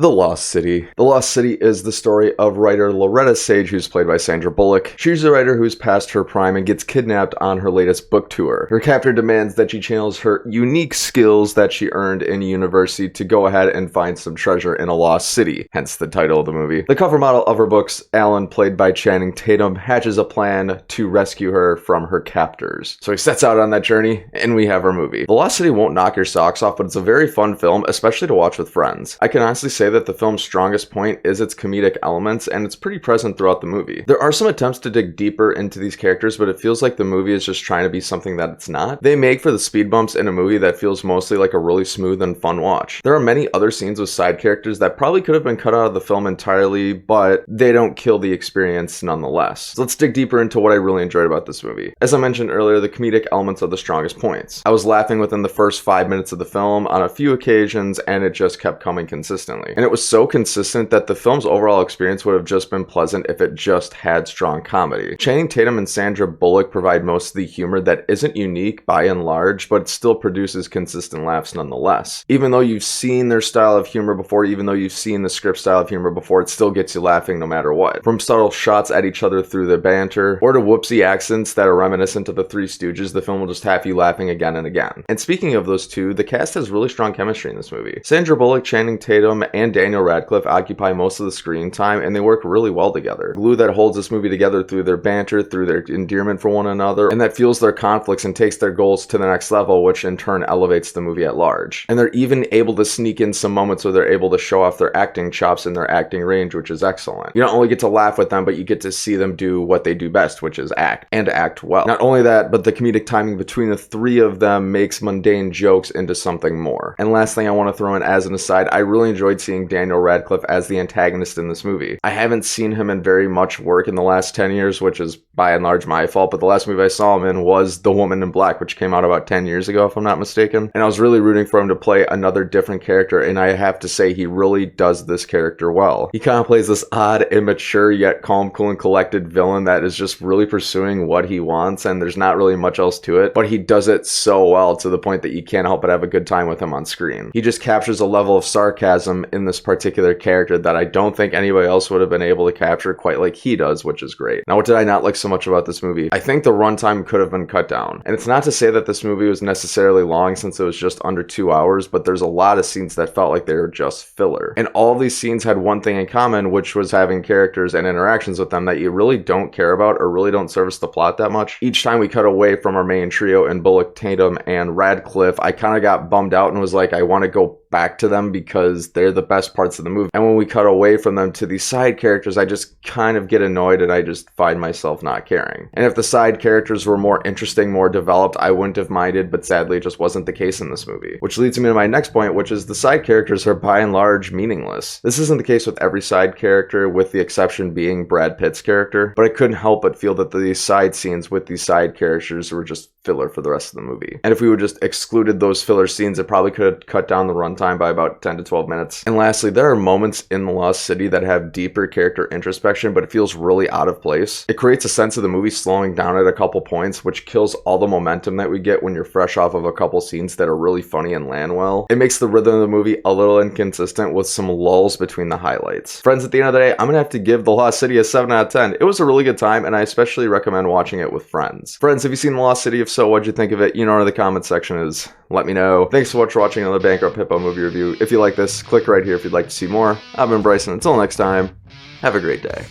The Lost City. The Lost City is the story of writer Loretta Sage, who's played by Sandra Bullock. She's a writer who's past her prime and gets kidnapped on her latest book tour. Her captor demands that she channels her unique skills that she earned in university to go ahead and find some treasure in a lost city, hence the title of the movie. The cover model of her books, Alan, played by Channing Tatum, hatches a plan to rescue her from her captors. So he sets out on that journey, and we have our movie. The Lost City won't knock your socks off, but it's a very fun film, especially to watch with friends. I can honestly say that the film's strongest point is its comedic elements, and it's pretty present throughout the movie. There are some attempts to dig deeper into these characters, but it feels like the movie is just trying to be something that it's not. They make for the speed bumps in a movie that feels mostly like a really smooth and fun watch. There are many other scenes with side characters that probably could have been cut out of the film entirely, but they don't kill the experience nonetheless. So let's dig deeper into what I really enjoyed about this movie. As I mentioned earlier, the comedic elements are the strongest points. I was laughing within the first 5 minutes of the film on a few occasions, and it just kept coming consistently. And it was so consistent that the film's overall experience would have just been pleasant if it just had strong comedy. Channing Tatum and Sandra Bullock provide most of the humor that isn't unique by and large, but it still produces consistent laughs nonetheless. Even though you've seen their style of humor before, even though you've seen the script style of humor before, it still gets you laughing no matter what. From subtle shots at each other through their banter, or to whoopsie accents that are reminiscent of the Three Stooges, the film will just have you laughing again and again. And speaking of those two, the cast has really strong chemistry in this movie. Sandra Bullock, Channing Tatum, and Daniel Radcliffe occupy most of the screen time, and they work really well together. Glue that holds this movie together through their banter, through their endearment for one another, and that fuels their conflicts and takes their goals to the next level, which in turn elevates the movie at large. And they're even able to sneak in some moments where they're able to show off their acting chops and their acting range, which is excellent. You don't only get to laugh with them, but you get to see them do what they do best, which is act, and act well. Not only that, but the comedic timing between the three of them makes mundane jokes into something more. And last thing I want to throw in as an aside, I really enjoyed seeing Daniel Radcliffe as the antagonist in this movie. I haven't seen him in very much work in the last 10 years, which is by and large my fault, but the last movie I saw him in was The Woman in Black, which came out about 10 years ago, if I'm not mistaken. And I was really rooting for him to play another different character, and I have to say he really does this character well. He kind of plays this odd, immature, yet calm, cool, and collected villain that is just really pursuing what he wants, and there's not really much else to it, but he does it so well to the point that you can't help but have a good time with him on screen. He just captures a level of sarcasm in this particular character that I don't think anybody else would have been able to capture quite like he does, which is great. Now, what did I not like so much about this movie? I think the runtime could have been cut down. And it's not to say that this movie was necessarily long since it was just under 2 hours, but there's a lot of scenes that felt like they were just filler. And all of these scenes had one thing in common, which was having characters and interactions with them that you really don't care about or really don't service the plot that much. Each time we cut away from our main trio in Bullock, Tatum, and Radcliffe, I kind of got bummed out and was like, I want to go back to them because they're the best parts of the movie. And when we cut away from them to these side characters, I just kind of get annoyed and I just find myself not caring. And if the side characters were more interesting, more developed, I wouldn't have minded, but sadly it just wasn't the case in this movie. Which leads me to my next point, which is the side characters are by and large meaningless. This isn't the case with every side character, with the exception being Brad Pitt's character, but I couldn't help but feel that these side scenes with these side characters were just filler for the rest of the movie. And if we would just excluded those filler scenes, it probably could have cut down the runtime by about 10 to 12 minutes. And lastly, there are moments in The Lost City that have deeper character introspection, but it feels really out of place. It creates a sense of the movie slowing down at a couple points, which kills all the momentum that we get when you're fresh off of a couple scenes that are really funny and land well. It makes the rhythm of the movie a little inconsistent with some lulls between the highlights. Friends, at the end of the day, I'm gonna have to give The Lost City a 7 out of 10. It was a really good time, and I especially recommend watching it with friends. Friends, have you seen The Lost City? If so, what'd you think of it? You know where the comment section is. Let me know. Thanks so much for watching another Bankrupt Hippo movie review. If you like this, click right here if you'd like to see more. I've been Bryson. Until next time, have a great day.